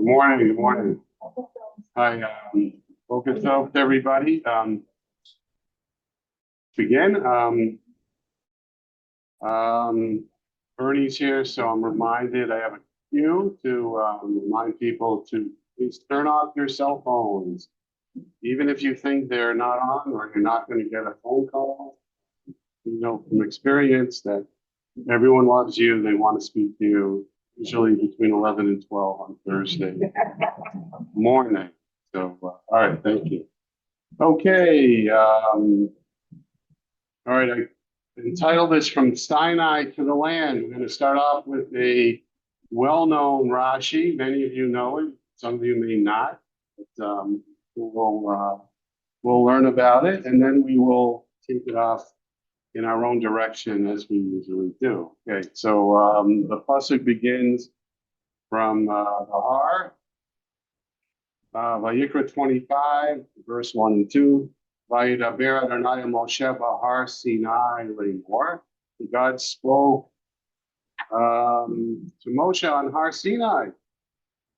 Good morning, good morning. Hi, focus out everybody. Begin. Bernie's here, so I'm reminded I have a cue to remind people to please turn off your cell phones. Even if you think they're not on or you're not going to get a phone call, you know from experience that everyone loves you. They want to speak to you, usually between 11 and 12 on Thursday morning. So, all right, thank you. Okay, all right, I entitled this From Sinai to the Land. We're going to start off with a well-known Rashi. Many of you know it, some of you may not, but we'll learn about it, and then we will take it off in our own direction as we usually do. Okay, so the pasuk begins from Behar, Vayikra 25, verse 1 and 2. Vayidaber Adonai Moshe Behar Sinai Lemor. God spoke to Moshe on Har Sinai.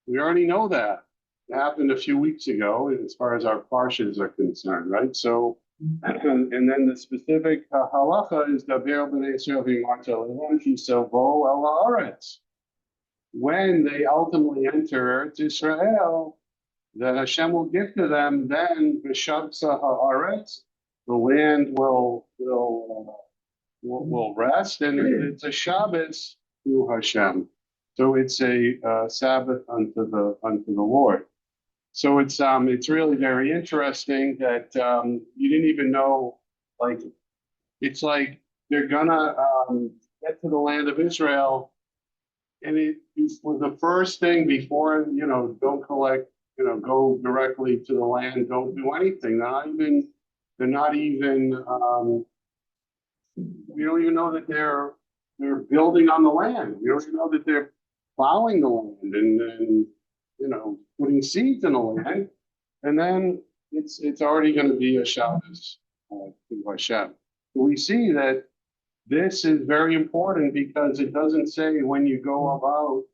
We already know that. It happened a few weeks ago as far as our parshas are concerned, right? So, and then the specific halacha is Daber B'nai Yisrael v'Marta Lehem Kisavo El Haaretz. When they ultimately enter Eretz Israel, that Hashem will give to them, then B'Shabsa Haaretz, the land will rest, and it's a Shabbos to Hashem. So it's a Sabbath unto the Lord. So it's really very interesting that you didn't even know, like, it's like they're gonna get to the land of Israel, and it was the first thing before, don't collect, go directly to the land, don't do anything. They're not even we don't even know that they're building on the land. We don't even know that they're plowing the land and putting seeds in the land. And then it's already going to be a Shabbos to Hashem. We see that this is very important because it doesn't say when you go about,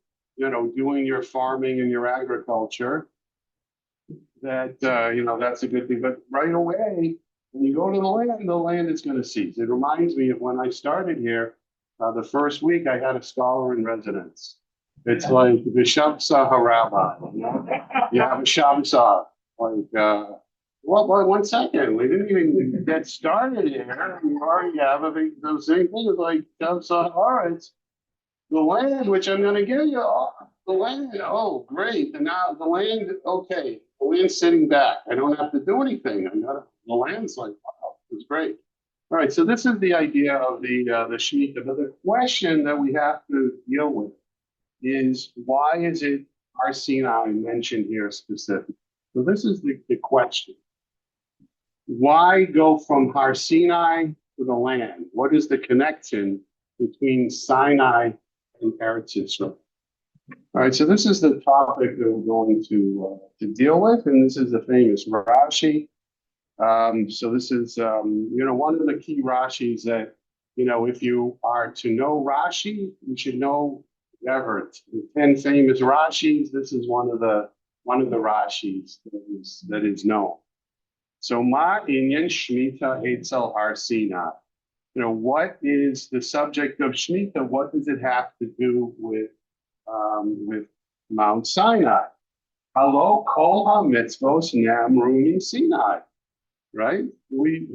doing your farming and your agriculture that, that's a good thing. But right away, when you go to the land is going to cease. It reminds me of when I started here, the first week I had a scholar in residence. It's like the Shabsa Harabba, you have a Shabsa. Like, one second, we didn't even get started here. You already have those same things like Shabsa Haaretz, the land which I'm going to give you. Oh, the land, oh, great. And now the land, okay, the land's sitting back. I don't have to do anything. The land's like, wow, it's great. All right, so this is the idea of the Shemitah. But the question that we have to deal with is why is it Har Sinai mentioned here specifically? So this is the question. Why go from Har Sinai to the land? What is the connection between Sinai and Eretz Yisrael? All right, so this is the topic that we're going to deal with, and this is the famous Rashi. So this is, one of the key Rashis that, if you are to know Rashi, you should know Behar. The 10 famous Rashis. This is one of the Rashis that is known. So Ma Inyan Shemitah Eitzel Har Sinai. What is the subject of Shemitah? What does it have to do with Mount Sinai? Halo Kol HaMitzvos Namru Sinai. Right? We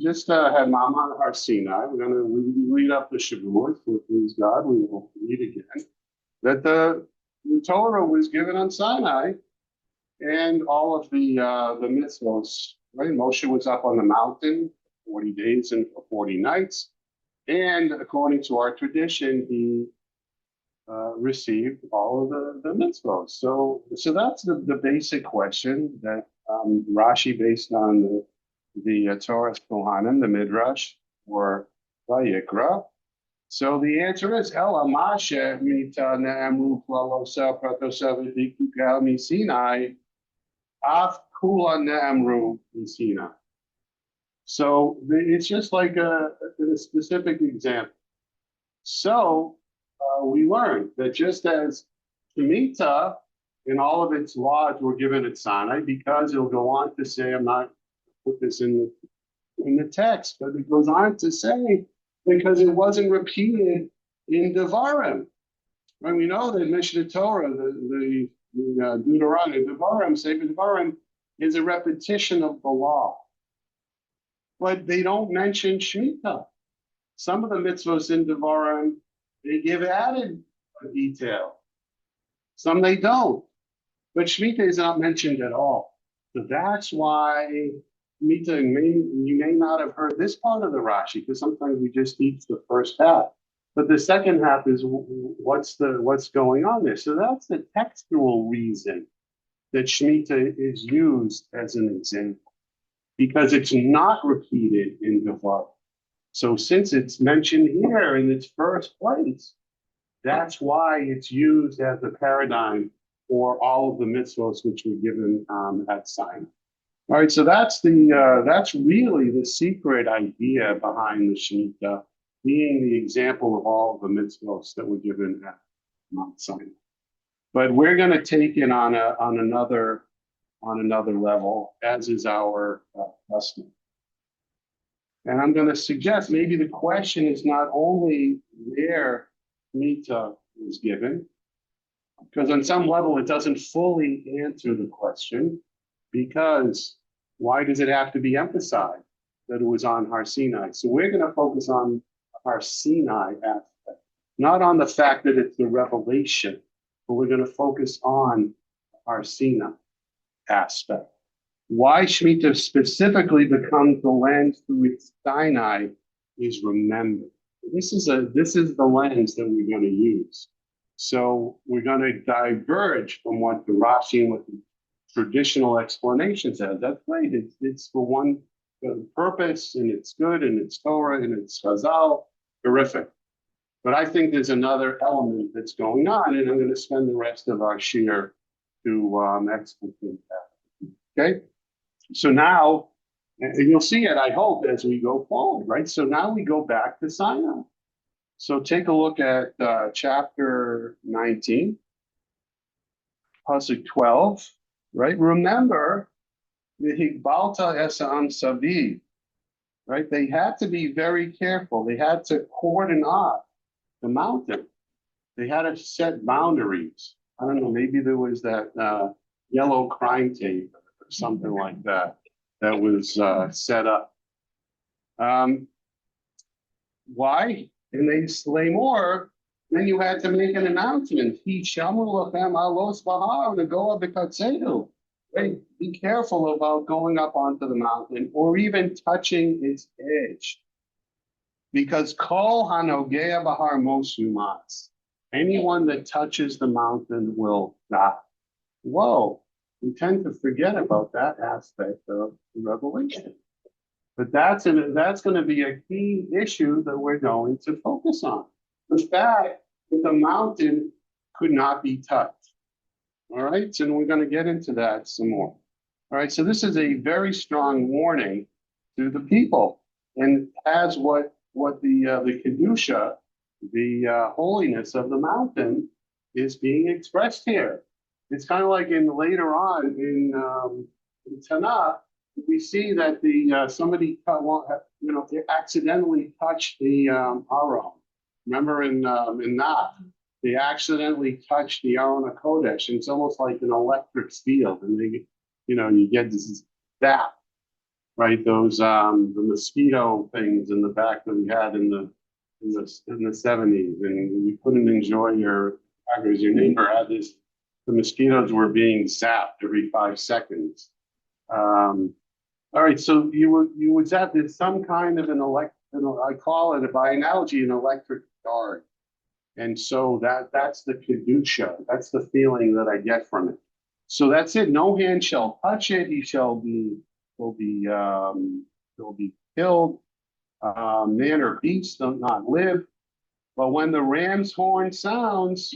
just had Mama Har Sinai. We're going to read up the Shavuot. So please God, we will read again that the Torah was given on Sinai, and all of the mitzvos. Right? Moshe was up on the mountain 40 days and 40 nights, and according to our tradition, he received all of the mitzvos. So that's the basic question that Rashi, based on the Torah Kohanim, the Midrash, or Vayikra. So the answer is Ela Mashe Mita Ne'emru Klalosa Pratosa V'Dikugal Misinai Af Kula Ne'emru Misinai. So it's just like a specific example. So we learned that just as Shemitah and all of its laws were given at Sinai, because it'll go on to say, I'm not put this in the text, but it goes on to say, because it wasn't repeated in Devarim. Right? We know that Mishnah Torah, the Deuteronomy, Devarim, Sefer Devarim, is a repetition of the law. But they don't mention Shemitah. Some of the mitzvos in Devarim, they give added detail. Some they don't. But Shemitah is not mentioned at all. So that's why Shemitah, you may not have heard this part of the Rashi, because sometimes we just teach the first half. But the second half is what's going on there. So that's the textual reason that Shemitah is used as an example, because it's not repeated in Devarim. So since it's mentioned here in its first place, that's why it's used as a paradigm for all of the mitzvos which were given at Sinai. All right, so that's really the secret idea behind the Shemitah, being the example of all of the mitzvos that were given at Mount Sinai. But we're going to take it on another level, as is our custom. And I'm going to suggest maybe the question is not only where Shemitah is given, because on some level it doesn't fully answer the question, because why does it have to be emphasized that it was on Har Sinai? So we're going to focus on Har Sinai aspect, not on the fact that it's the revelation, but we're going to focus on Har Sinai aspect. Why Shemitah specifically becomes the lens through which Sinai is remembered. This is the lens that we're going to use. So we're going to diverge from what the Rashi and what the traditional explanation says. That's great. It's for one purpose, and it's good, and it's Torah, and it's Chazal. Terrific. But I think there's another element that's going on, and I'm going to spend the rest of our shir to explicate that. Okay? So now, and you'll see it, I hope, as we go forward, right? So now we go back to Sinai. So take a look at chapter 19, pasuk 12, right? Remember, the Higbalta Esam Saviv, right? They had to be very careful. They had to cordon off the mountain. They had to set boundaries. I don't know, maybe there was that yellow crime tape or something like that was set up. Why? And they slay more. Then you had to make an announcement. He shamu lachem alos Behar negoa b'katzeinu. Right? Be careful about going up onto the mountain or even touching its edge, because kol hanogea Behar mosumas. Anyone that touches the mountain will die. Whoa! We tend to forget about that aspect of the revelation. But that's going to be a key issue that we're going to focus on. The fact that the mountain could not be touched. All right, so we're going to get into that some more. All right, so this is a very strong warning to the people, and as what the kedusha, the holiness of the mountain, is being expressed here. It's kind of like later on in Tanakh, we see that somebody they accidentally touched the Aron. Remember in Nach, they accidentally touched the Aron HaKodesh, and it's almost like an electric field, and you get this zap, right? Those the mosquito things in the back that we had in the 70s, and you couldn't enjoy your crackers. Your neighbor had this. The mosquitoes were being zapped every 5 seconds. All right, so you would zap. There's some kind of I call it by analogy an electric guard, and so that's the kedusha. That's the feeling that I get from it. So that's it. No hand shall touch it. He will be killed. Man or beast will not live. But when the ram's horn sounds,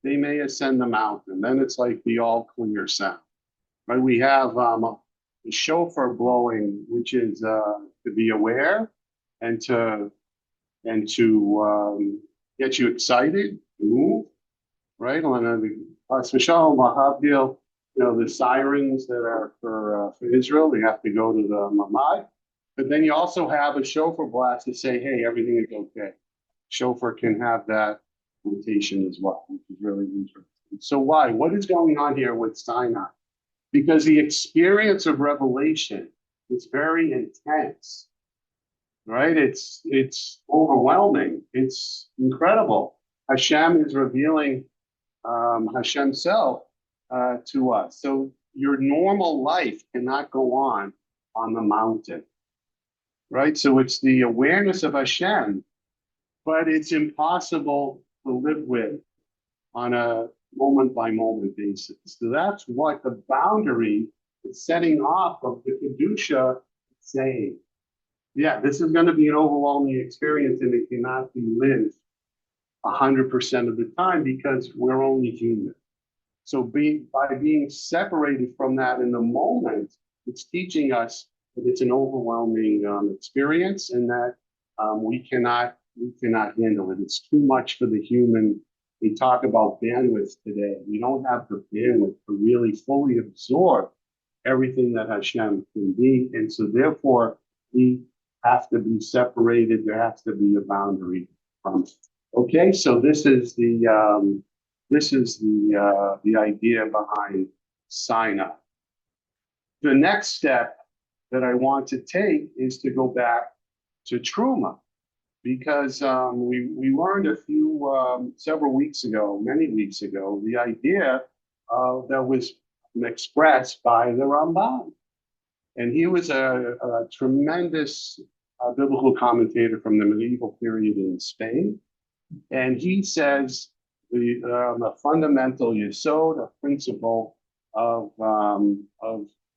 they may ascend the mountain. Then it's like the all clear sound. Right? We have the shofar blowing, which is to be aware and to get you excited, to move, right? On the Especially Mahavdil, the sirens that are for Israel, they have to go to the Mamad. But then you also have a shofar blast to say, hey, everything is okay. Shofar can have that notation as well, which is really interesting. So why? What is going on here with Sinai? Because the experience of revelation is very intense, right? It's overwhelming. It's incredible. Hashem is revealing Hashem's self to us. So your normal life cannot go on the mountain, right? So it's the awareness of Hashem, but it's impossible to live with on a moment by moment basis. So that's what the boundary is setting off of the Kedusha saying. Yeah, this is going to be an overwhelming experience and it cannot be lived 100% of the time because we're only human. So by being separated from that in the moment, it's teaching us that it's an overwhelming experience and that we cannot handle it. It's too much for the human. We talk about bandwidth today. We don't have the bandwidth to really fully absorb everything that Hashem can be. And so therefore, we have to be separated. There has to be a boundary from it. Okay, so this is the idea behind Sinai. The next step that I want to take is to go back to Truma, because we learned several weeks ago, many weeks ago, the idea that was expressed by the Ramban. And he was a tremendous biblical commentator from the medieval period in Spain. And he says the fundamental yesod, a principle of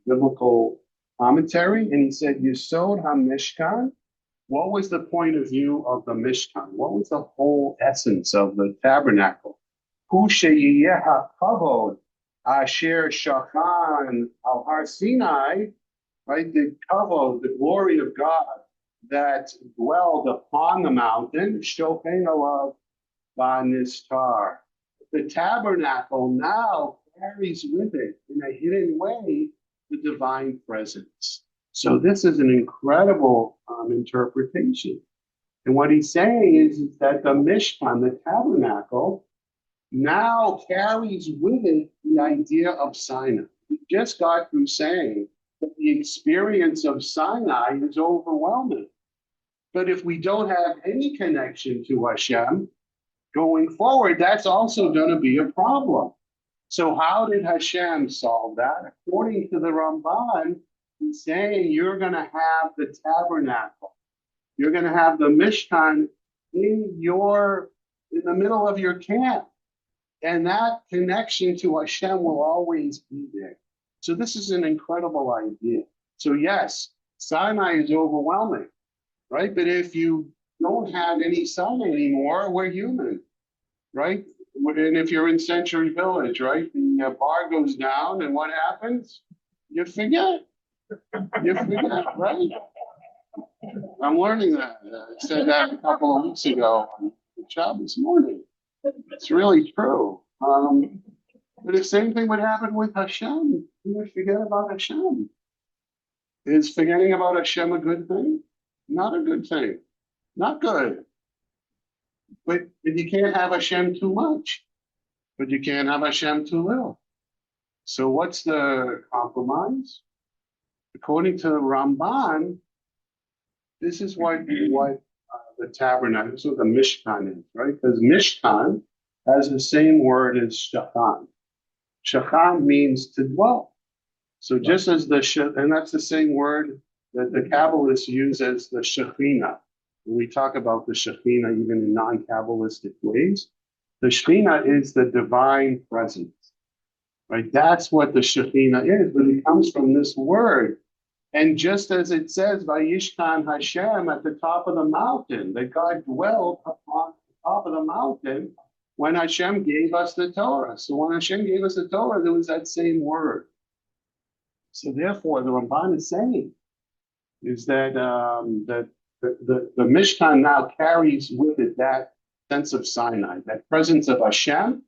biblical commentary. And he said, Yesod HaMishkan. What was the point of view of the Mishkan? What was the whole essence of the tabernacle? Hu sheyiyeh hakavod asher shachan al har Sinai, right? The kavod, the glory of God that dwelled upon the mountain, shochen alav banistar. The tabernacle now carries with it, in a hidden way, the divine presence. So this is an incredible interpretation. And what he's saying is that the Mishkan, the tabernacle, now carries with it the idea of Sinai. We just got through saying that the experience of Sinai is overwhelming. But if we don't have any connection to Hashem, going forward, that's also going to be a problem. So how did Hashem solve that? According to the Ramban, he's saying you're going to have the tabernacle. You're going to have the Mishkan in the middle of your camp. And that connection to Hashem will always be there. So this is an incredible idea. So yes, Sinai is overwhelming, right? But if you don't have any Sinai anymore, we're human, right? And if you're in Century Village, right, the bar goes down and what happens? You forget. You forget, right? I'm learning that. I said that a couple of weeks ago on the job this morning. It's really true. But the same thing would happen with Hashem. You would forget about Hashem. Is forgetting about Hashem a good thing? Not a good thing. Not good. But you can't have Hashem too much. But you can't have Hashem too little. So what's the compromise? According to the Ramban, this is what the tabernacle, this is what the Mishkan is, right? Because Mishkan has the same word as Shachan. Shachan means to dwell. So just as and that's the same word that the Kabbalists use as the Shekhinah. When we talk about the Shekhinah, even in non-Kabbalistic ways, the Shekhinah is the divine presence, right? That's what the Shekhinah is, but it comes from this word. And just as it says, Vayishkan Hashem at the top of the mountain, that God dwelled upon the top of the mountain when Hashem gave us the Torah. So when Hashem gave us the Torah, there was that same word. So therefore, the Ramban is saying is that the Mishkan now carries with it that sense of Sinai, that presence of Hashem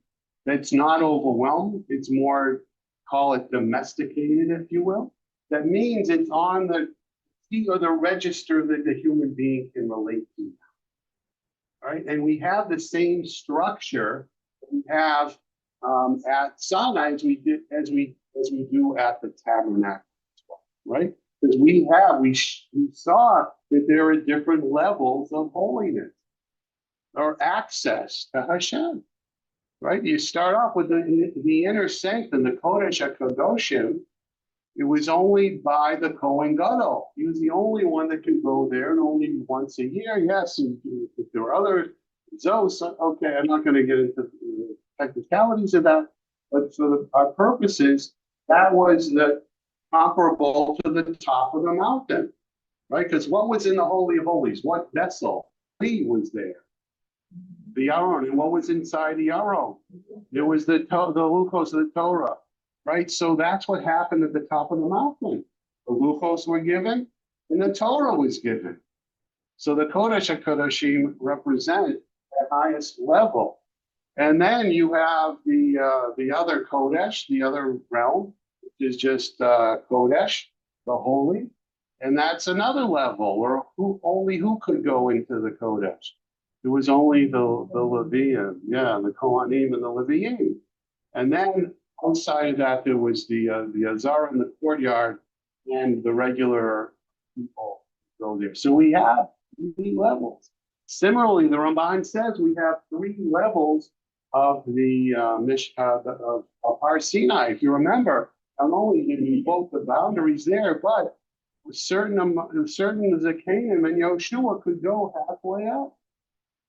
that's not overwhelmed. It's more, call it domesticated, if you will. That means it's on the key or the register that the human being can relate to. All right, and we have the same structure we have at Sinai as we do at the tabernacle, right? Because we saw that there are different levels of holiness or access to Hashem, right? You start off with the inner sanctum, the Kodesh HaKadoshim. It was only by the Kohen Gadol. He was the only one that could go there, and only once a year. Yes, and if there were other Zos, okay, I'm not going to get into the technicalities of that, but for our purposes, that was the comparable to the top of the mountain, right? Because what was in the Holy of Holies? What vessel? Lee was there. The Aron, and what was inside the Aron? It was the Luchos of the Torah, right? So that's what happened at the top of the mountain. The Luchos were given, and the Torah was given. So the Kodesh HaKodashim represent the highest level. And then you have the other Kodesh, the other realm, which is just Kodesh, the holy, and that's another level where who could go into the Kodesh. It was only the Leviim, the Kohanim and the Leviim. And then outside of that, there was the Azara in the courtyard and the regular people go there. So we have 3 levels. Similarly, the Ramban says we have 3 levels of the of Har Sinai. If you remember, not only did we both the boundaries there, but certain Zakanim and Yoshua could go halfway up.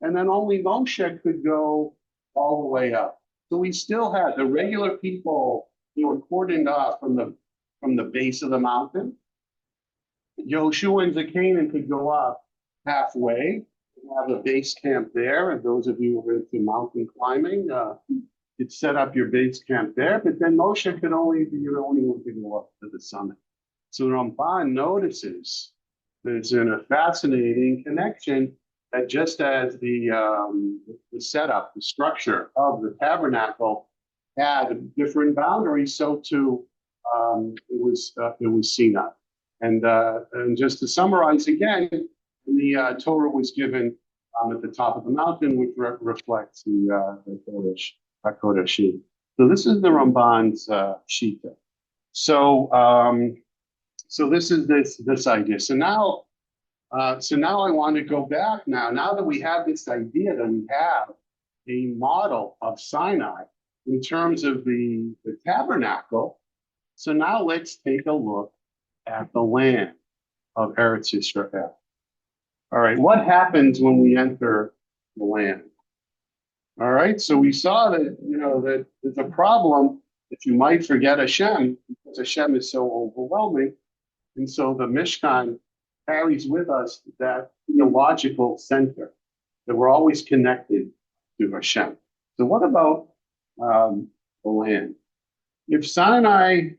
And then only Moshe could go all the way up. So we still had the regular people who were cordoned off from the base of the mountain. Yoshua and Zakanim could go up halfway, have a base camp there. And those of you who are into mountain climbing, could set up your base camp there. But then Moshe could only be the only one to go up to the summit. So Ramban notices there's a fascinating connection that just as the setup, the structure of the tabernacle had different boundaries, so too it was Sinai. And just to summarize again, the Torah was given at the top of the mountain, which reflects the Kodesh HaKodashim. So this is the Ramban's Shita. So this is this idea. So now I want to go back now that we have this idea that we have a model of Sinai in terms of the tabernacle. So now let's take a look at the land of Eretz Yisrael. All right, what happens when we enter the land? All right, so we saw that, that there's a problem if you might forget Hashem, because Hashem is so overwhelming. And so the Mishkan carries with us that theological center, that we're always connected to Hashem. So what about the land? If Sinai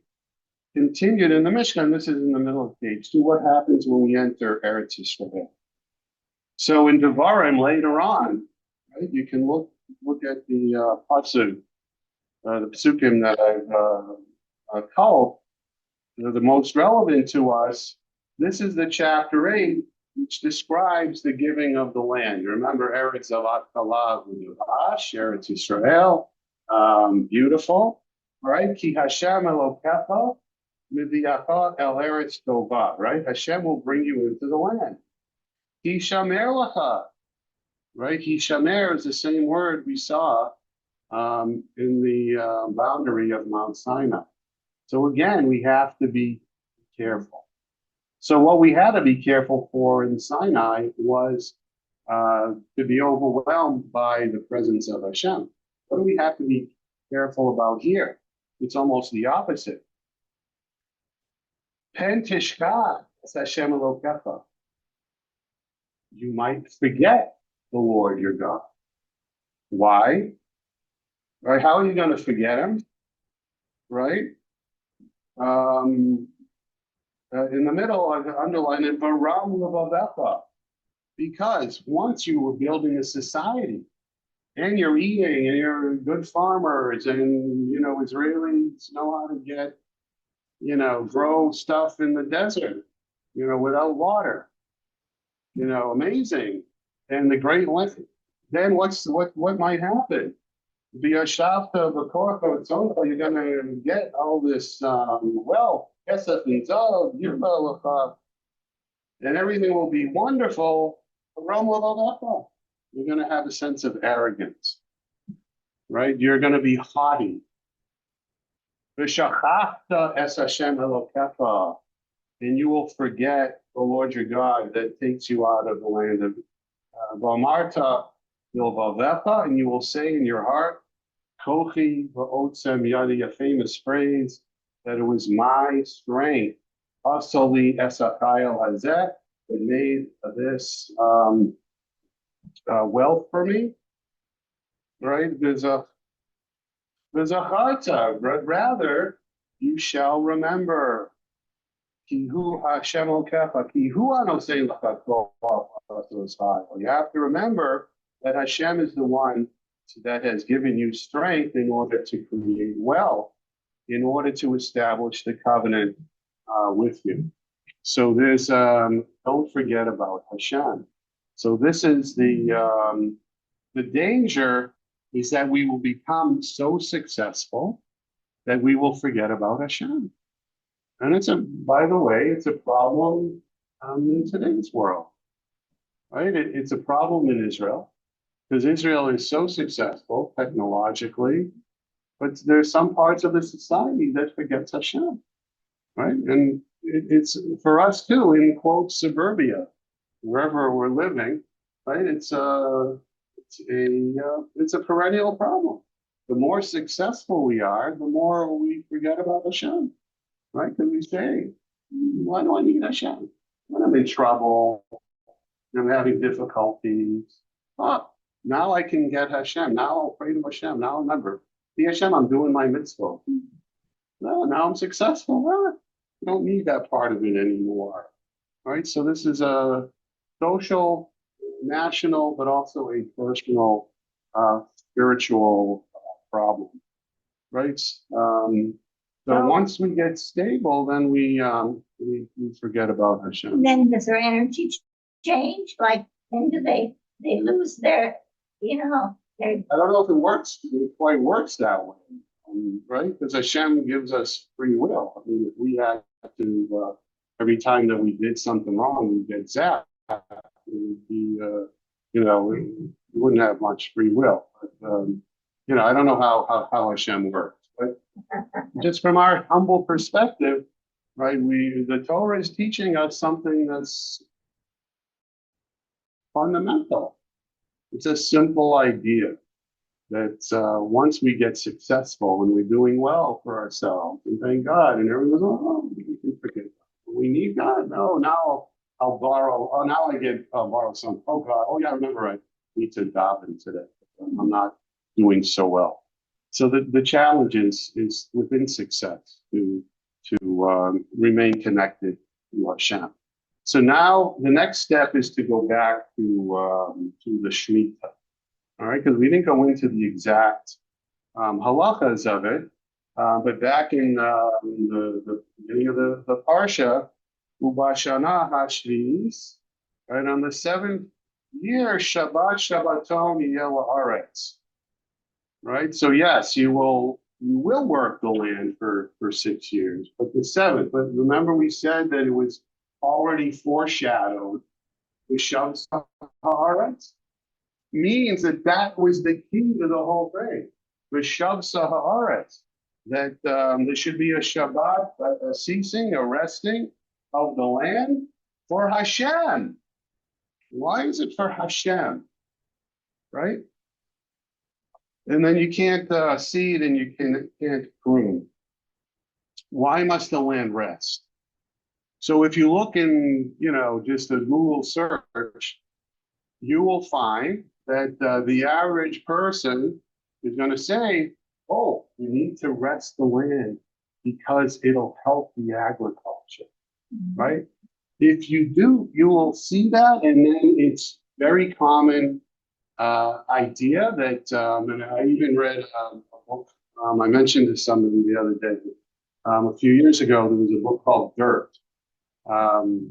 continued in the Mishkan, this is in the middle of page 2, what happens when we enter Eretz Yisrael? So in Devarim later on, right, you can look at the pasuk, the psukim that I've called, the most relevant to us. This is the chapter 8, which describes the giving of the land. You remember Eretz Zavat Kalav U'Yuvash, Eretz Yisrael, beautiful. All right, Ki Hashem Elokecha Miviacha El Eretz Tova. Right, Hashem will bring you into the land. Ki Shamer Lacha. Right, Ki Shamer is the same word we saw in the boundary of Mount Sinai. So again, we have to be careful. So what we had to be careful for in Sinai was to be overwhelmed by the presence of Hashem. What do we have to be careful about here? It's almost the opposite. Pen tishkach es Hashem Elokecha. You might forget the Lord your God. Why? Right? How are you going to forget him? Right? In the middle, I've underlined it, Varam Levavecha. Because once you were building a society and you're eating, and you're good farmers, and Israelis know how to get, grow stuff in the desert, without water, amazing. And the Great Lakes. Then what might happen? B'yashavta b'korcha tzoncha, you're gonna get all this wealth, kesef and zav, yirba l'cha, and everything will be wonderful. You're gonna have a sense of arrogance, right? You're gonna be haughty. V'shachachta es Hashem Elokecha, and you will forget the Lord your God that takes you out of the land of V'amarta Yilvavecha, and you will say in your heart, Kochi v'otzem yadi, a famous phrase, that it was my strength, asoli esachayel hazeh, that made this wealth for me, right? There's a charta, rather, you shall remember. Kihu Hashem Okecha, kihu anosei l'cha kol ha'asos. You have to remember that Hashem is the one that has given you strength in order to create wealth, in order to establish the covenant with you. So there's don't forget about Hashem. So this is the danger, is that we will become so successful that we will forget about Hashem. And by the way, it's a problem in today's world, right? It's a problem in Israel, because Israel is so successful technologically, but there's some parts of the society that forgets Hashem, right? And it's for us too, in quote, suburbia, wherever we're living, right? It's a perennial problem. The more successful we are, the more we forget about Hashem, right? Because we say, why do I need Hashem? When I'm in trouble, I'm having difficulties. Oh, now I can get Hashem. Now I'll pray to Hashem. Now remember, see Hashem, I'm doing my mitzvah. No, now I'm successful. Well, I don't need that part of it anymore. Right? So this is a social, national, but also a personal, spiritual problem. Right? So once we get stable, then we forget about Hashem. And then does their energy change? Like, then do they lose their, I don't know if it quite works that way, right? Because Hashem gives us free will. I mean, if we had to, every time that we did something wrong, we get zapped, it would be, we wouldn't have much free will. But, I don't know how Hashem works. But just from our humble perspective, right, the Torah is teaching us something that's fundamental. It's a simple idea that once we get successful and we're doing well for ourselves, and thank God, and everyone's, we can forget that. We need God. No, now I'll borrow. Oh, now I'll borrow some. Oh God. Oh yeah, I remember I need to daven today. I'm not doing so well. So the challenge is within success to remain connected to Hashem. So now the next step is to go back to the Shemitah, all right? Because we didn't go into the exact halachas of it, but back in the beginning of the parsha, Ubashana Hashviz, right, on the 7th year, Shabbat Shabbaton Yeh La'aretz. Right, so yes, you will work the land for 6 years, but the 7th. But remember, we said that it was already foreshadowed. The Shabbat Haaretz means that was the key to the whole thing. The Shabbat Haaretz, that there should be a Shabbat, a ceasing, a resting of the land for Hashem. Why is it for Hashem? Right? And then you can't seed and you can't prune. Why must the land rest? So if you look in, just a Google search, you will find that the average person is going to say, oh, we need to rest the land because it'll help the agriculture, right? If you do, you will see that, and then it's very common idea that, and I even read a book. I mentioned to somebody the other day. A few years ago, there was a book called Dirt,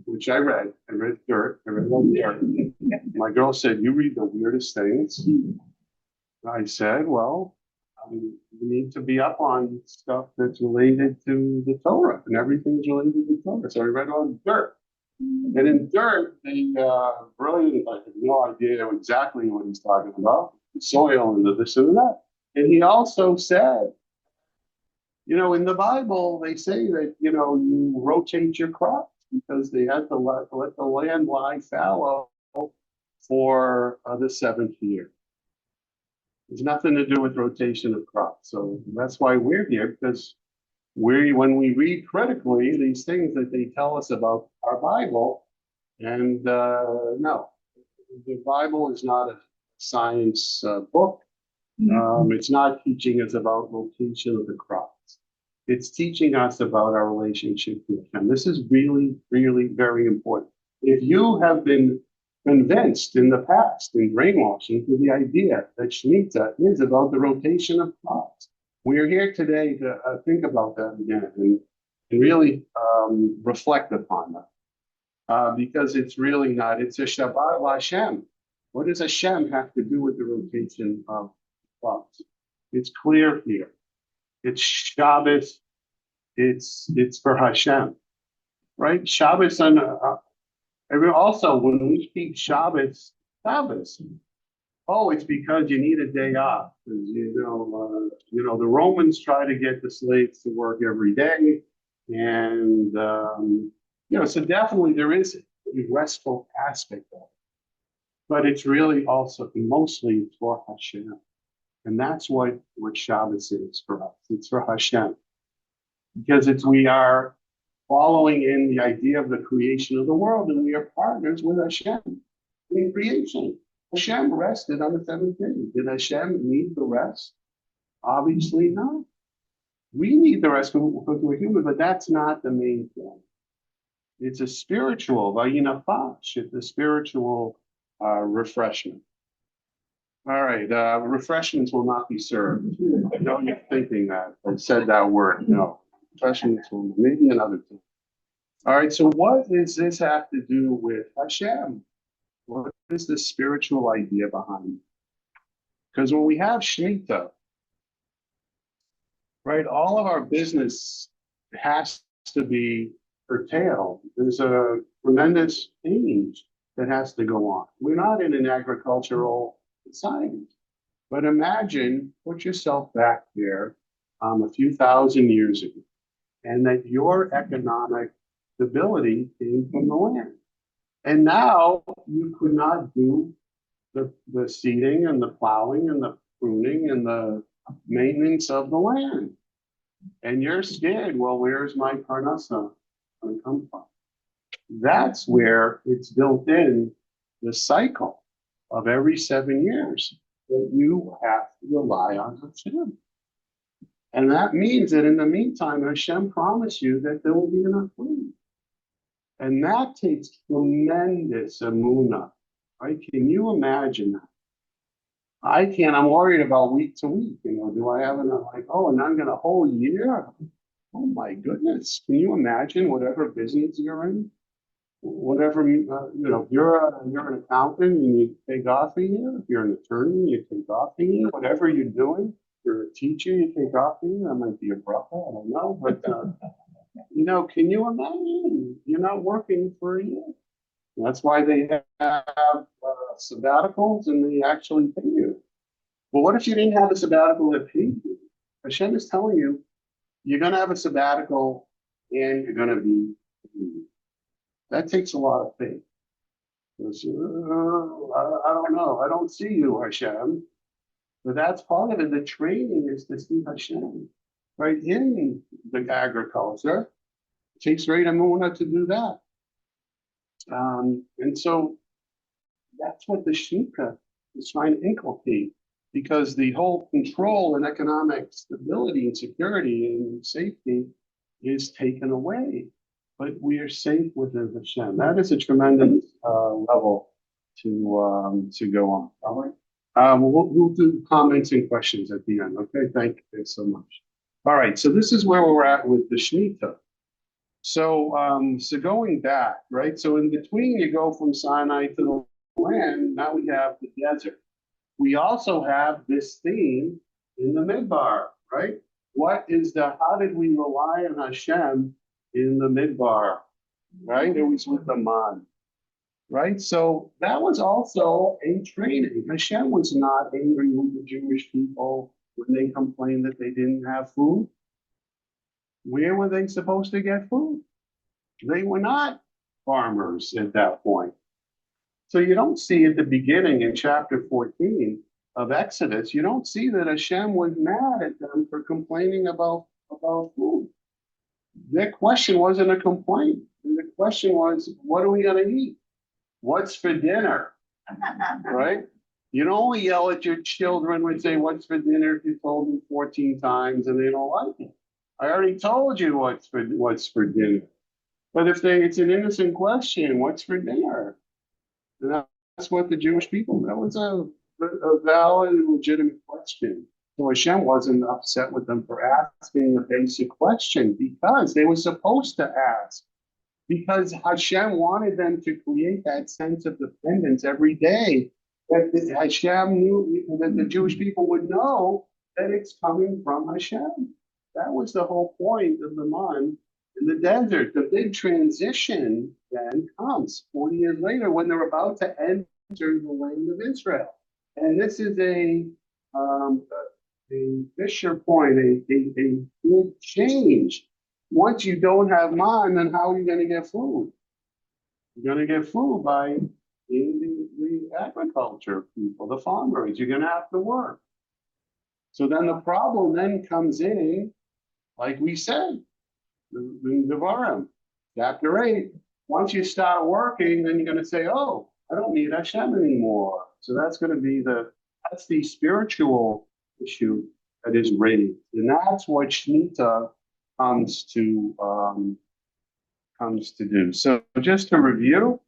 which I read. I read Dirt. I read about Dirt. My girl said, "You read the weirdest things." I said, "Well, you need to be up on stuff that's related to the Torah, and everything's related to the Torah." So I read on Dirt. And in Dirt, brilliant, I had no idea exactly what he's talking about, the soil and the this and that. And he also said, in the Bible, they say that, you rotate your crops because they had to let the land lie fallow for the seventh year. There's nothing to do with rotation of crops. So that's why we're here, because when we read critically these things that they tell us about our Bible, and no, the Bible is not a science book. It's not teaching us about rotation of the crops. It's teaching us about our relationship with Him. This is really, really very important. If you have been convinced in the past and brainwashed into the idea that Shemitah is about the rotation of crops, we are here today to think about that again and really reflect upon that. Because it's really not, it's a Shabbat Hashem. What does Hashem have to do with the rotation of crops? It's clear here. It's Shabbos. It's for Hashem, right? Shabbos and also when we speak Shabbos, it's because you need a day off. The Romans try to get the slaves to work every day, and so definitely there is a restful aspect of it, but it's really also mostly for Hashem. And that's what Shabbos is for us. It's for Hashem. Because we are following in the idea of the creation of the world, and we are partners with Hashem in creation. Hashem rested on the seventh day. Did Hashem need the rest? Obviously not. We need the rest because we're human, but that's not the main thing. It's a spiritual, vayinafash. It's a spiritual refreshment. All right, refreshments will not be served. I know you're thinking that. I said that word. No, refreshments will maybe another time. All right, so what does this have to do with Hashem? What is the spiritual idea behind it? Because when we have Shemitah, right, all of our business has to be curtailed. There's a tremendous change that has to go on. We're not in an agricultural society, but put yourself back there a few thousand years ago, and that your economic stability came from the land. And now you could not do the seeding and the plowing and the pruning and the maintenance of the land. And you're scared, well, where's my parnasa going to come from? That's where it's built in the cycle of every 7 years that you have to rely on Hashem. And that means that in the meantime, Hashem promised you that there will be enough food. And that takes tremendous emunah, right? Can you imagine that? I can't. I'm worried about week to week. Do I have enough? And I'm going to whole year? Oh my goodness. Can you imagine whatever business you're in? Whatever, if you're an accountant, you need to take off a year. If you're an attorney, you take off a year. Whatever you're doing, if you're a teacher, you take off a year. That might be a bracha, I don't know. But, can you imagine? You're not working for a year. That's why they have sabbaticals and they actually pay you. Well, what if you didn't have a sabbatical that paid you? Hashem is telling you, you're going to have a sabbatical and you're going to be paid. That takes a lot of faith. I don't know. I don't see you, Hashem. But that's part of it. The training is to see Hashem. Right in the agriculture. It takes great emunah to do that. And so that's what the Shemitah is trying to inculcate, because the whole control and economic stability and security and safety is taken away. But we are safe within Hashem. That is a tremendous level to go on. All right. We'll do comments and questions at the end. Okay, thank you so much. All right, so this is where we're at with the Shemitah. So going back, right? So in between, you go from Sinai to the land. Now we have the desert. We also have this theme in the Midbar, right? How did we rely on Hashem in the Midbar, right? It was with the man, right? So that was also a training. Hashem was not angry with the Jewish people when they complained that they didn't have food. Where were they supposed to get food? They were not farmers at that point. So you don't see at the beginning in chapter 14 of Exodus, you don't see that Hashem was mad at them for complaining about food. Their question wasn't a complaint. The question was, what are we going to eat? What's for dinner? Right? You don't only yell at your children when say, what's for dinner if you told them 14 times and they don't like it. I already told you what's for dinner. But if it's an innocent question, what's for dinner? And that's what the Jewish people, that was a valid and legitimate question. So Hashem wasn't upset with them for asking a basic question because they were supposed to ask. Because Hashem wanted them to create that sense of dependence every day. That Hashem knew that the Jewish people would know that it's coming from Hashem. That was the whole point of the man in the desert. The big transition then comes 40 years later when they're about to enter the land of Israel. And this is a fissure point, a big change. Once you don't have man, then how are you going to get food? You're going to get food by the agriculture people, the farmers. You're going to have to work. So then the problem then comes in, like we said, in Devarim, chapter 8. Once you start working, then you're going to say, oh, I don't need Hashem anymore. So that's going to be that's the spiritual issue that is raised. And that's what Shemitah comes to do. So just to review,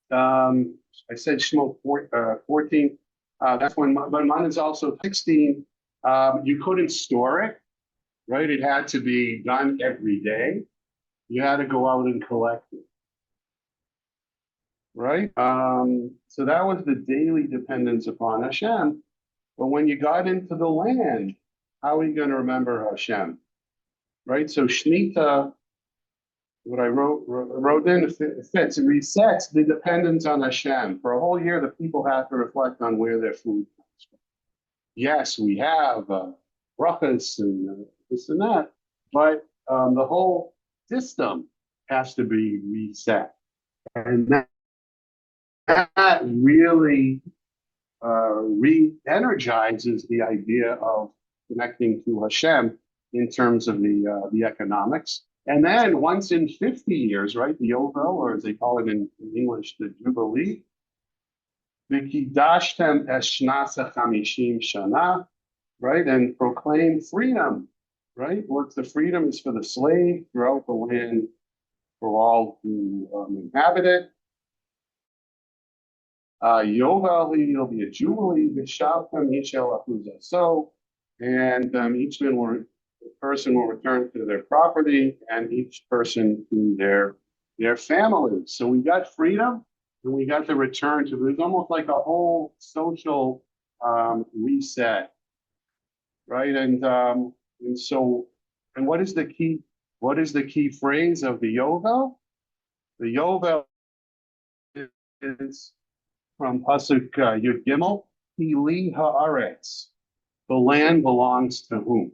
I said Shemot 14. That's when mine is also 16. You couldn't store it, right? It had to be done every day. You had to go out and collect it, right? So that was the daily dependence upon Hashem. But when you got into the land, how are you going to remember Hashem, right? So Shemitah, what I wrote in, it fits. It resets the dependence on Hashem. For a whole year, the people have to reflect on where their food comes from. Yes, we have brachas and this and that, but the whole system has to be reset. And that really re-energizes the idea of connecting to Hashem in terms of the economics. And then once in 50 years, right, the Yovel, or as they call it in English, the Jubilee, V'kidashtem es shnasa chamishim shana, right, and proclaim freedom, right? What's the freedom is for the slave throughout the land for all who inhabit it. Yovel, he'll be a jubilee, v'shavtem yishel achuza. So, and each person will return to their property, and each person to their families. So we got freedom, and we got the return to. It's almost like a whole social reset, right? And so, and what is the key? What is the key phrase of the Yovel? The Yovel is from Pasuk Yud Gimel, Hili Haaretz. The land belongs to whom?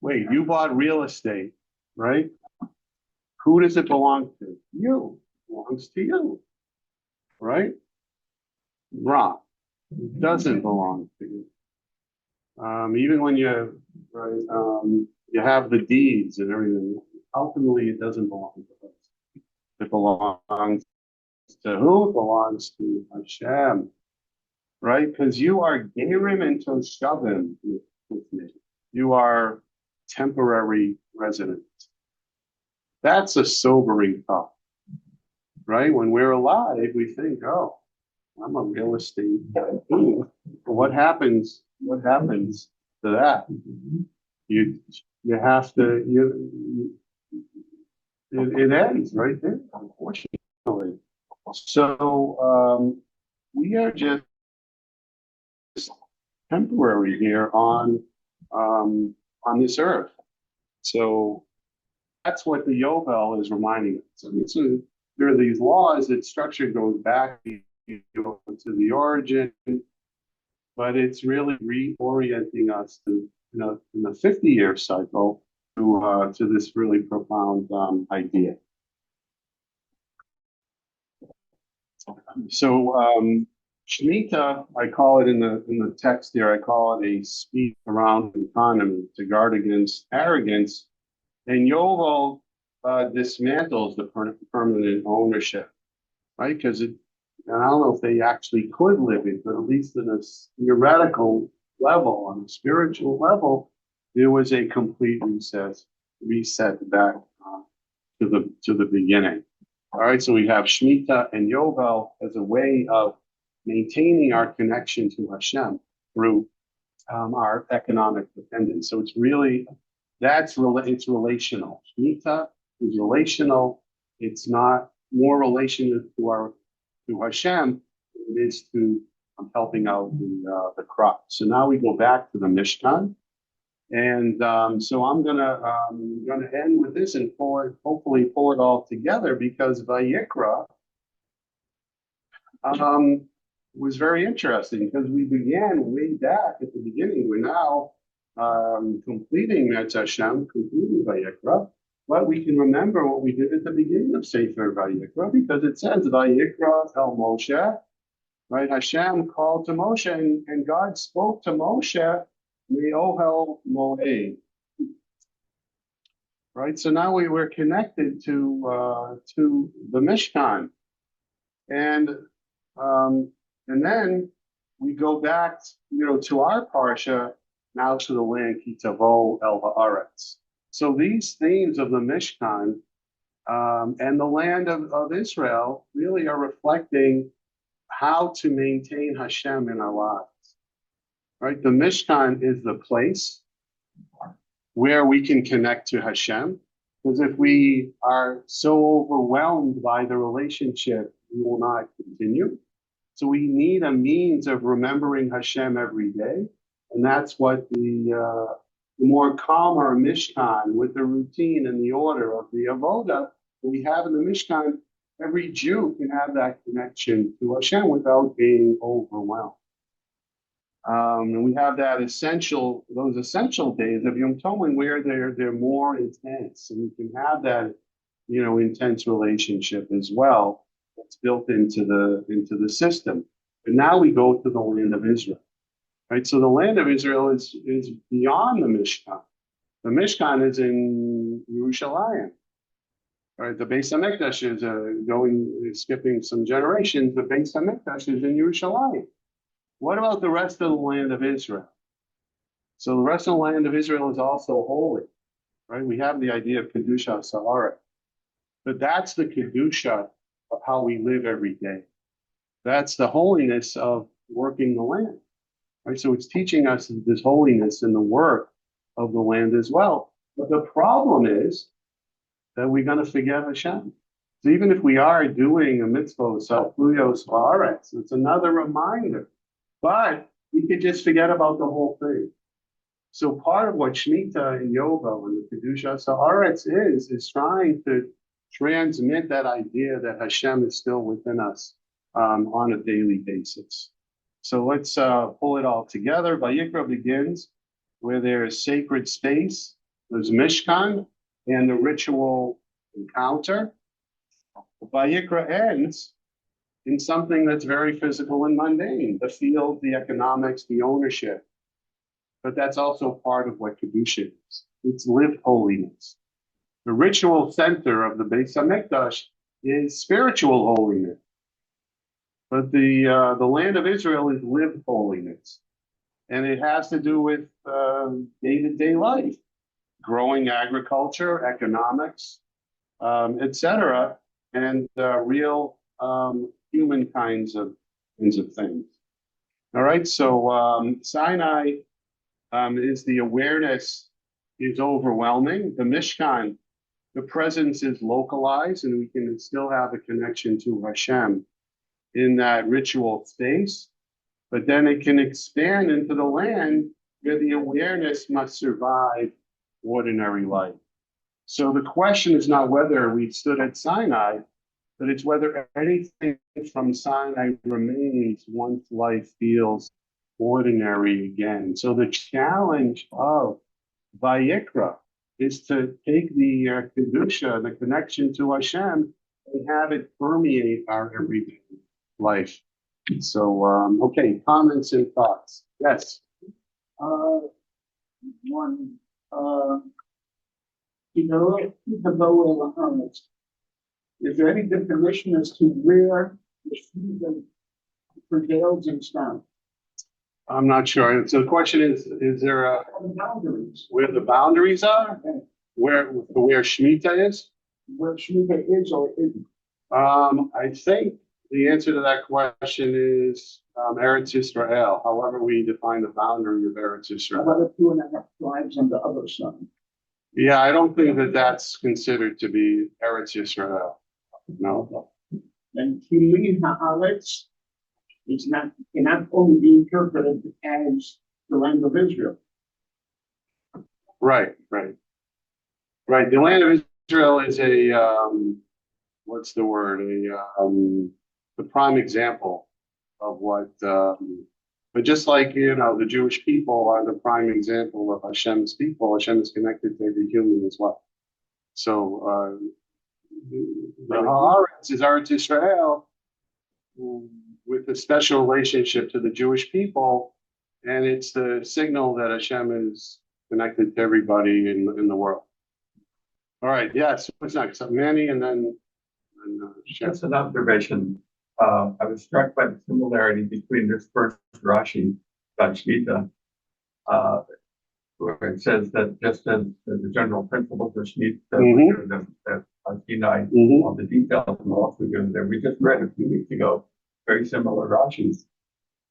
Wait, you bought real estate, right? Who does it belong to? You. It belongs to you, right? Wrong. It doesn't belong to you. Even when you have the deeds and everything, ultimately it doesn't belong to us. It belongs to who? It belongs to Hashem, right? Because you are Gerim and Toshavim with me. You are temporary residents. That's a sobering thought, right? When we're alive, we think, oh, I'm a real estate tycoon. What happens? What happens to that? You you have to it ends right there, unfortunately. So we are just temporary here on this earth. So that's what the Yovel is reminding us. So there are these laws that structure goes back to the origin, but it's really reorienting us to, in the 50-year cycle to this really profound idea. So Shemitah, I call it in the text here, I call it a speech around economy to guard against arrogance. And Yovel dismantles the permanent ownership, right? Because I don't know if they actually could live it, but at least in a theoretical level, on a spiritual level, there was a complete reset back to the beginning. All right, so we have Shemitah and Yovel as a way of maintaining our connection to Hashem through our economic dependence. So it's really it's relational. Shemitah is relational. It's not more relational to Hashem. It is to helping out the crop. So now we go back to the Mishkan. And so I'm gonna end with this and hopefully pull it all together, because Vayikra was very interesting, because we began way back at the beginning. We're now completing Metz Hashem, completing Vayikra, but we can remember what we did at the beginning of Sefer Vayikra, because it says Vayikra el Moshe, right? Hashem called to Moshe, and God spoke to Moshe Me'ohel Moed. Right, so now we were connected to the Mishkan, and then we go back, to our parsha, now to the land Kitavo El Haaretz. So these themes of the Mishkan and the land of Israel really are reflecting how to maintain Hashem in our lives. Right, the Mishkan is the place where we can connect to Hashem, because if we are so overwhelmed by the relationship, we will not continue. So we need a means of remembering Hashem every day, and that's what the more calmer Mishkan, with the routine and the order of the avoda that we have in the Mishkan, every Jew can have that connection to Hashem without being overwhelmed. And we have those essential days of Yom Tov where they're more intense, and we can have that, intense relationship as well. That's built into the system. But now we go to the land of Israel, right? So the land of Israel is beyond the Mishkan. The Mishkan is in Yerushalayim, right? The Beis Hamikdash is skipping some generations. The Beis Hamikdash is in Yerushalayim. What about the rest of the land of Israel? So the rest of the land of Israel is also holy, right? We have the idea of Kedusha Sahara, but that's the Kedusha of how we live every day. That's the holiness of working the land, right? So it's teaching us this holiness in the work of the land as well. But the problem is that we're going to forget Hashem. So even if we are doing a mitzvah, Salfuyos Va'aretz, it's another reminder. But we could just forget about the whole thing. So part of what Shemitah and Yovel and the Kedusha Sa'aretz is trying to transmit that idea that Hashem is still within us on a daily basis. So let's pull it all together. Vayikra begins where there is sacred space, there's Mishkan, and the ritual encounter. Vayikra ends in something that's very physical and mundane, the field, the economics, the ownership. But that's also part of what Kedusha is. It's lived holiness. The ritual center of the Beis Hamikdash is spiritual holiness. But the land of Israel is lived holiness. And it has to do with day-to-day life, growing agriculture, economics, etc., and real human kinds of kinds of things. All right, so Sinai is the awareness is overwhelming. The Mishkan, the presence is localized, and we can still have a connection to Hashem in that ritual space. But then it can expand into the land where the awareness must survive ordinary life. So the question is not whether we stood at Sinai, but it's whether anything from Sinai remains once life feels ordinary again. So the challenge of Vayikra is to take the Kedusha, the connection to Hashem, and have it permeate our everyday life. So, okay, comments and thoughts. Yes. One, the lower of the hermits. Is there any definition as to where the freedom prevails in stone? I'm not sure. So the question is there a Boundaries. where the boundaries are? Where Shemitah is? Where Shemitah is or isn't? I think the answer to that question is Eretz Israel. However, we define the boundary of Eretz How Israel. about the 2.5 tribes on the other side? Yeah, I don't think that that's considered to be Eretz Israel. No. And Kilin Haaretz is not cannot only be interpreted as the land of Israel. Right. The land of Israel is what's the word? The prime example of what. But just like the Jewish people are the prime example of Hashem's people, Hashem is connected to every human as well. So the Haaretz is Eretz Israel with a special relationship to the Jewish people, and it's the signal that Hashem is connected to everybody in the world. All right, yes, what's next? Manny and then Just an observation. I was struck by the similarity between this first Rashi about Shemitah, where it says that just as the general principle for Shemitah, that Sinai, all the details are also given there. We just read a few weeks ago very similar Rashis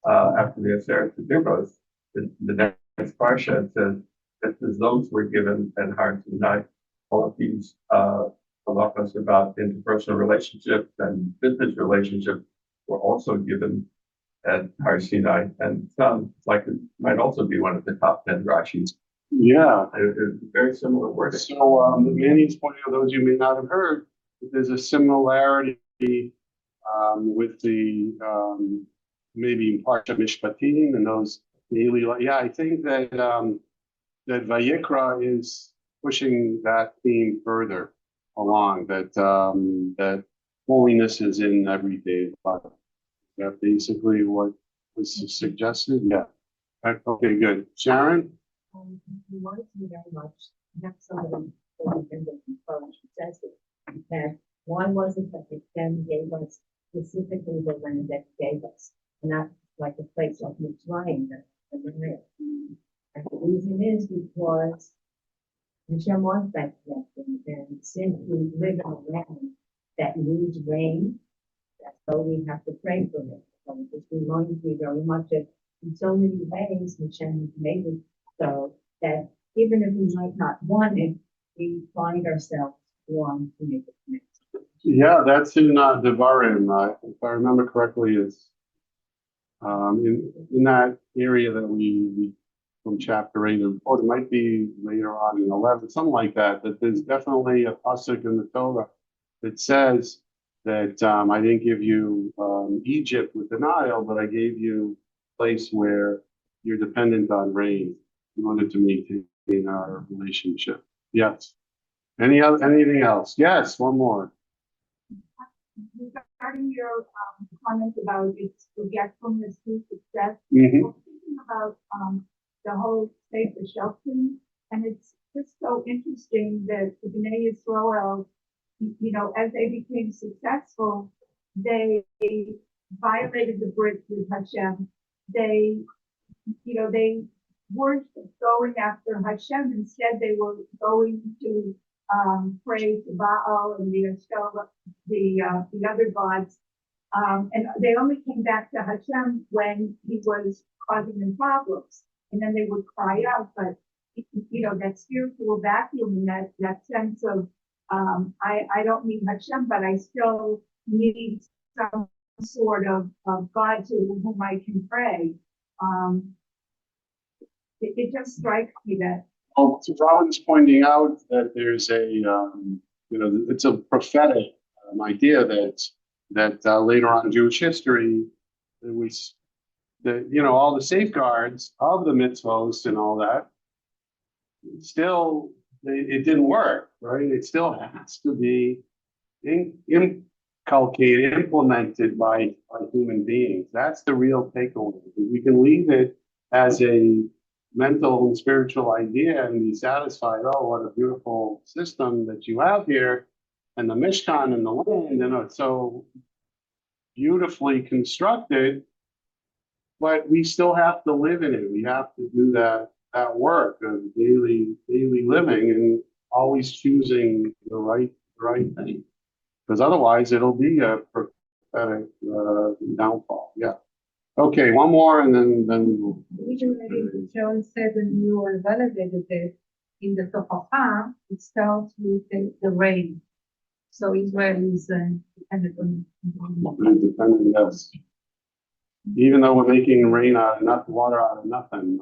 after the Aseret Kedubos. The next parsha says that those were given at Har Sinai. All of these halachas about interpersonal relationships and business relationships were also given at Har Sinai, and sounds like it might also be one of the top 10 Rashis. Yeah, very similar wording. So Manny's pointing out, those you may not have heard, there's a similarity with the maybe in Parsha Mishpatim and those daily. Yeah, I think that that Vayikra is pushing that theme further along. That holiness is in everyday life. That basically what was suggested. Yeah. Okay, good. Sharon. He wanted me very much to have somebody who says that why wasn't that Hashem gave us specifically the land that he gave us, and not like a place like Mitzrayim, the Nile. And the reason is because Hashem wants that connection, and since we live in a land that needs rain, so we have to pray for it. So this reminds me very much of in so many ways Hashem has made it so that even if we might not want it, we find ourselves wanting to make it connect. Yeah, that's in Devarim. If I remember correctly, is in that area that we from chapter 8, or it might be later on in 11, something like that. That there's definitely a pasuk in the Torah that says that I didn't give you Egypt with the Nile, but I gave you a place where you're dependent on rain in order to maintain our relationship. Yes. Anything else? Yes, one more. Regarding your comment about its forgetfulness to success, Mm-hmm. we're thinking about the whole state of sheltering, and it's just so interesting that the Bnei Yisrael, as they became successful, they violated the brit with Hashem. They weren't going after Hashem. Instead, they were going to pray to Baal and the other gods. And they only came back to Hashem when he was causing them problems. And then they would cry out, but that spiritual vacuum and that sense of, I don't need Hashem, but I still need some sort of God to whom I can pray. It just strikes me that. Oh, so Robin's pointing out that there's it's a prophetic idea that later on in Jewish history, there was all the safeguards of the mitzvos and all that. Still, it didn't work, right? It still has to be inculcated, implemented by human beings. That's the real takeaway. We can leave it as a mental and spiritual idea and be satisfied. Oh, what a beautiful system that you have here, and the Mishkan and the land, it's so beautifully constructed. But we still have to live in it. We have to do that work of daily living and always choosing the right thing. Because otherwise it'll be a prophetic downfall. Yeah. Okay, one more and then we'll. Usually, John said when you are validated it in the Tochacha, it starts with the rain. So Israel is dependent on. Independent, yes. Even though we're making rain out of water out of nothing,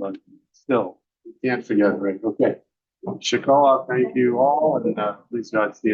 but still, you can't forget, right? Okay. Shekoah, thank you all, and please God,